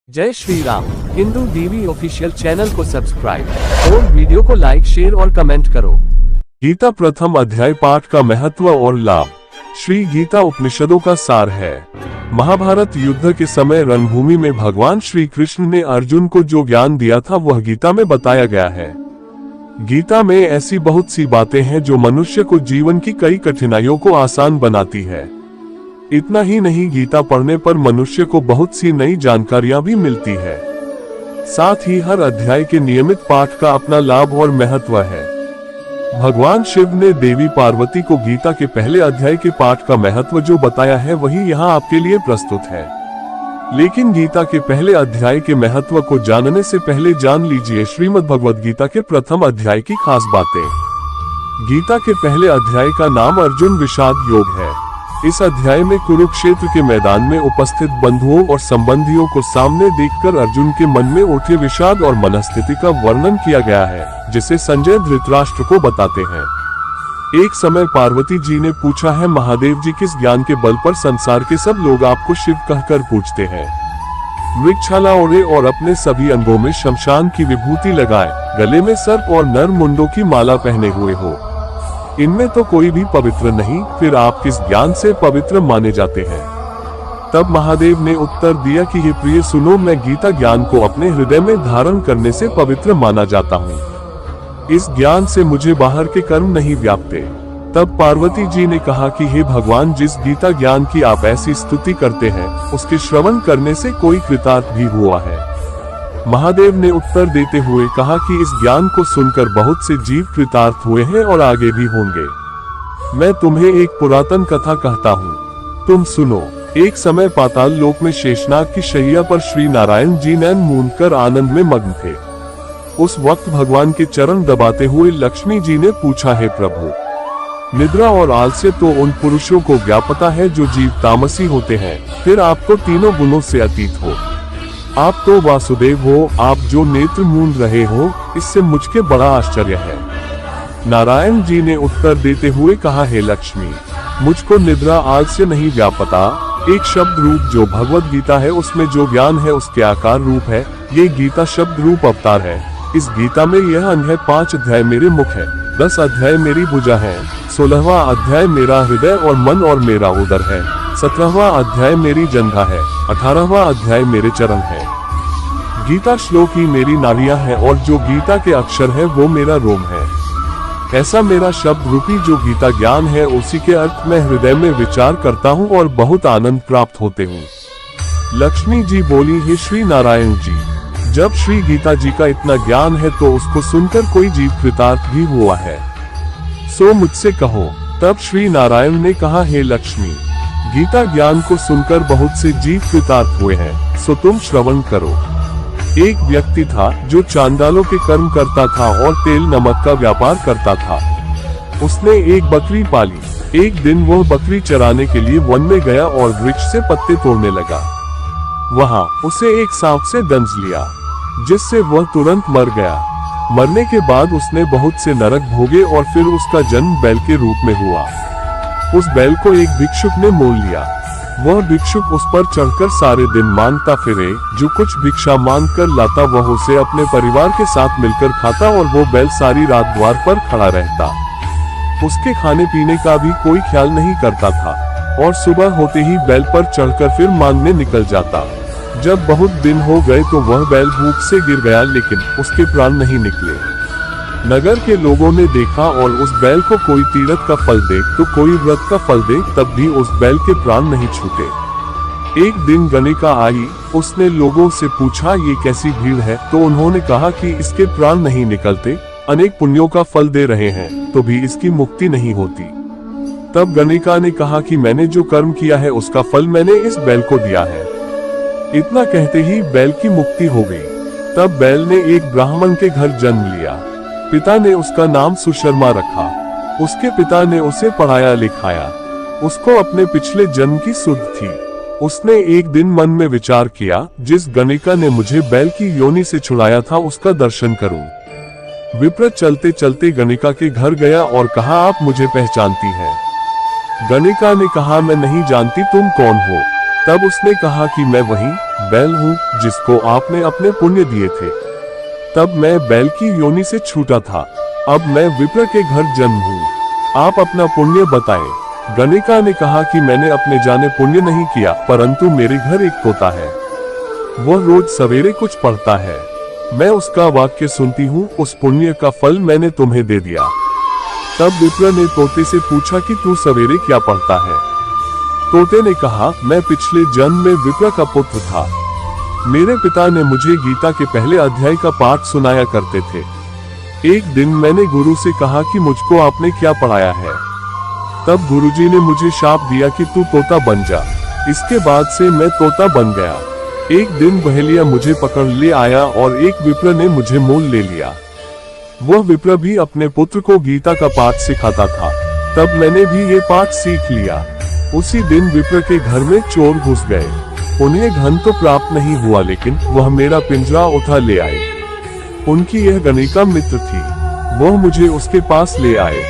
जय Shri Ram. Hindu TV official channel को subscribe और वीडियो को लाइक, शेयर और कमेंट करो। गीता प्रथम अध्याय पाठ का महत्व और लाभ। श्री गीता उपनिषदों का सार है। महाभारत युद्ध के समय रणभूमि में भगवान श्री कृष्ण ने अर्जुन को जो ज्ञान दिया था वह गीता में बताया गया है। गीता में ऐसी बहुत सी बातें हैं जो मनुष्य को जीवन की कई कठिनाइयों को आसान बनाती है। इतना ही नहीं, गीता पढ़ने पर मनुष्य को बहुत सी नई जानकारियां भी मिलती है। साथ ही हर अध्याय के नियमित पाठ का अपना लाभ और महत्व है। भगवान शिव ने देवी पार्वती को गीता के पहले अध्याय के पाठ का महत्व जो बताया है वही यहाँ आपके लिए प्रस्तुत है। लेकिन गीता के पहले अध्याय के महत्व को जानने से पहले जान लीजिए श्रीमद् भगवद गीता के प्रथम अध्याय की खास बातें। गीता के पहले अध्याय का नाम अर्जुन विषाद योग है। इस अध्याय में कुरुक्षेत्र के मैदान में उपस्थित बंधुओं और संबंधियों को सामने देखकर अर्जुन के मन में उठे विषाद और मनस्थिति का वर्णन किया गया है, जिसे संजय धृतराष्ट्र को बताते हैं। एक समय पार्वती जी ने पूछा है, महादेव जी किस ज्ञान के बल पर संसार के सब लोग आपको शिव कहकर पूछते हैं? वृक्षाला ओढ़े और अपने सभी अंगों में शमशान की विभूति लगाए, गले में सर्प और नर मुंडों की माला पहने हुए हो, इनमें तो कोई भी पवित्र नहीं, फिर आप किस ज्ञान से पवित्र माने जाते हैं? तब महादेव ने उत्तर दिया कि हे प्रिय सुनो, मैं गीता ज्ञान को अपने हृदय में धारण करने से पवित्र माना जाता हूँ। इस ज्ञान से मुझे बाहर के कर्म नहीं व्यापते। तब पार्वती जी ने कहा कि हे भगवान, जिस गीता ज्ञान की आप ऐसी स्तुति करते हैं उसके श्रवण करने से कोई कृतार्थ भी हुआ है? महादेव ने उत्तर देते हुए कहा कि इस ज्ञान को सुनकर बहुत से जीव कृतार्थ हुए हैं और आगे भी होंगे। मैं तुम्हें एक पुरातन कथा कहता हूँ, तुम सुनो। एक समय पाताल लोक में शेषनाग की शैया पर श्री नारायण जी नैन मूंद कर आनंद में मग्न थे। उस वक्त भगवान के चरण दबाते हुए लक्ष्मी जी ने पूछा, हे प्रभु, निद्रा और आलस्य तो उन पुरुषों को व्यापता है जो जीव तामसी होते हैं, फिर आपको तीनों गुणों से अतीत हो। आप तो वासुदेव हो, आप जो नेत्र मूंद रहे हो, इससे मुझके बड़ा आश्चर्य है। नारायण जी ने उत्तर देते हुए कहा, हे लक्ष्मी, मुझको निद्रा आलस्य नहीं व्यापता। एक शब्द रूप जो भगवद गीता है उसमें जो ज्ञान है उसके आकार रूप है। ये गीता शब्द रूप अवतार है। इस गीता में यह अध्याय 5 अध्याय मेरे मुख है, 10 अध्याय मेरी भुजा है, 16वां अध्याय मेरा हृदय और मन और मेरा उदर है, 17वां अध्याय मेरी जंघा है, 18वां अध्याय मेरे चरण है। गीता श्लोक ही मेरी नाड़ियां हैं और जो गीता के अक्षर है वो मेरा रोम है। ऐसा मेरा शब्द रूपी जो गीता ज्ञान है उसी के अर्थ में हृदय में विचार करता हूँ और बहुत आनंद प्राप्त होते हूँ। लक्ष्मी जी बोली, हे श्री नारायण जी, जब श्री गीता जी का इतना ज्ञान है तो उसको सुनकर कोई जीव कृतार्थ भी हुआ है, सो मुझसे कहो। तब श्री नारायण ने कहा, हे लक्ष्मी, गीता ज्ञान को सुनकर बहुत से जीव कृतार्थ हुए हैं, सो तुम श्रवण करो। एक व्यक्ति था जो चांडालों के कर्म करता था और तेल नमक का व्यापार करता था। उसने एक बकरी पाली। एक दिन वह बकरी चराने के लिए वन में गया और वृक्ष से पत्ते तोड़ने लगा। वहां उसे एक सांप से दंश लिया, जिससे वह तुरंत मर गया। मरने के बाद उसने बहुत से नरक भोगे और फिर उसका जन्म बैल के रूप में हुआ। उस बैल को एक भिक्षुक ने मोल लिया। वह भिक्षुक उस पर चढ़कर सारे दिन मांगता फिरे, जो कुछ भिक्षा मांग कर लाता वह उसे अपने परिवार के साथ मिलकर खाता और वो बैल सारी रात द्वार पर खड़ा रहता। उसके खाने पीने का भी कोई ख्याल नहीं करता था और सुबह होते ही बैल पर चढ़कर फिर मांगने निकल जाता। जब बहुत दिन हो गए तो वह बैल भूख से गिर गया, लेकिन उसके प्राण नहीं निकले। नगर के लोगों ने देखा और उस बैल को कोई तीर्थ का फल दे तो कोई व्रत का फल दे, तब भी उस बैल के प्राण नहीं छूटे। एक दिन गणिका आई, उसने लोगों से पूछा, ये कैसी भीड़ है? तो उन्होंने कहा कि इसके प्राण नहीं निकलते, अनेक पुण्यों का फल दे रहे हैं तो भी इसकी मुक्ति नहीं होती। तब गणिका ने कहा कि मैंने जो कर्म किया है उसका फल मैंने इस बैल को दिया है। इतना कहते ही बैल की मुक्ति हो गई। तब बैल ने एक ब्राह्मण के घर जन्म लिया। पिता ने उसका नाम सुशर्मा रखा। उसके पिता ने उसे पढ़ाया लिखाया। उसको अपने पिछले जन्म की सुध थी। उसने एक दिन मन में विचार किया, जिस गणिका ने मुझे बैल की योनि से छुड़ाया था उसका दर्शन करूं। विप्र चलते चलते गणिका के घर गया और कहा, आप मुझे पहचानती हैं? गणिका ने कहा, मैं नहीं जानती, तुम कौन हो? तब उसने कहा कि मैं वही बैल हूँ जिसको आपने अपने पुण्य दिए थे। तब मैं बैल की योनि से छूटा था, अब मैं विप्र के घर जन्म हूँ। आप अपना पुण्य बताएं। गणिका ने कहा कि मैंने अपने जाने पुण्य नहीं किया, परंतु मेरे घर एक तोता है, वह रोज सवेरे कुछ पढ़ता है, मैं उसका वाक्य सुनती हूँ, उस पुण्य का फल मैंने तुम्हें दे दिया। तब विप्र ने तोते से पूछा कि तू सवेरे क्या पढ़ता है? तोते ने कहा, मैं पिछले जन्म में विप्र का पुत्र था, मेरे पिता ने मुझे गीता के पहले अध्याय का पाठ सुनाया करते थे। एक दिन मैंने गुरु से कहा कि मुझको आपने क्या पढ़ाया है? तब गुरुजी ने मुझे शाप दिया कि तू तोता बन जा। इसके बाद से मैं तोता बन गया। एक दिन बहेलिया मुझे पकड़ ले आया और एक विप्र ने मुझे मोल ले लिया। वह विप्र भी अपने पुत्र को गीता का पाठ सिखाता था, तब मैंने भी ये पाठ सीख लिया। उसी दिन विप्र के घर में चोर घुस गए। उन्हें धन तो प्राप्त नहीं हुआ, लेकिन वह मेरा पिंजरा उठा ले आए। उनकी यह गणिका मित्र थी, वह मुझे उसके पास ले आए।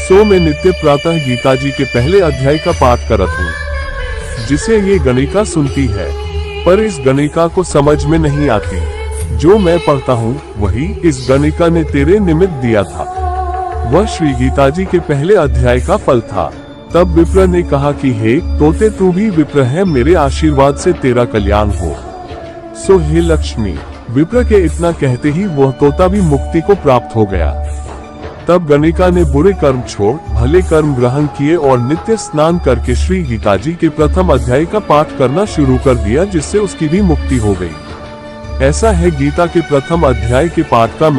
सो मैं नित्य प्रातः गीता जी के पहले अध्याय का पाठ करत हूँ, जिसे ये गणिका सुनती है, पर इस गणिका को समझ में नहीं आती। जो मैं पढ़ता हूँ वही इस गणिका ने तेरे निमित्त दिया था। वह श्री गीता जी के पहले अध्याय का फल था। तब विप्र ने कहा कि हे तोते, तू भी विप्र है, मेरे आशीर्वाद से तेरा कल्याण हो। सो हे लक्ष्मी। विप्र के इतना कहते ही वह तोता भी मुक्ति को प्राप्त हो गया। तब गणिका ने बुरे कर्म छोड़ भले कर्म ग्रहण किए और नित्य स्नान करके श्री गीता जी के प्रथम अध्याय का पाठ करना शुरू कर दिया, जिससे उसकी भी मुक्ति हो गई। ऐसा है गीता के प्रथम अध्याय के पाठ का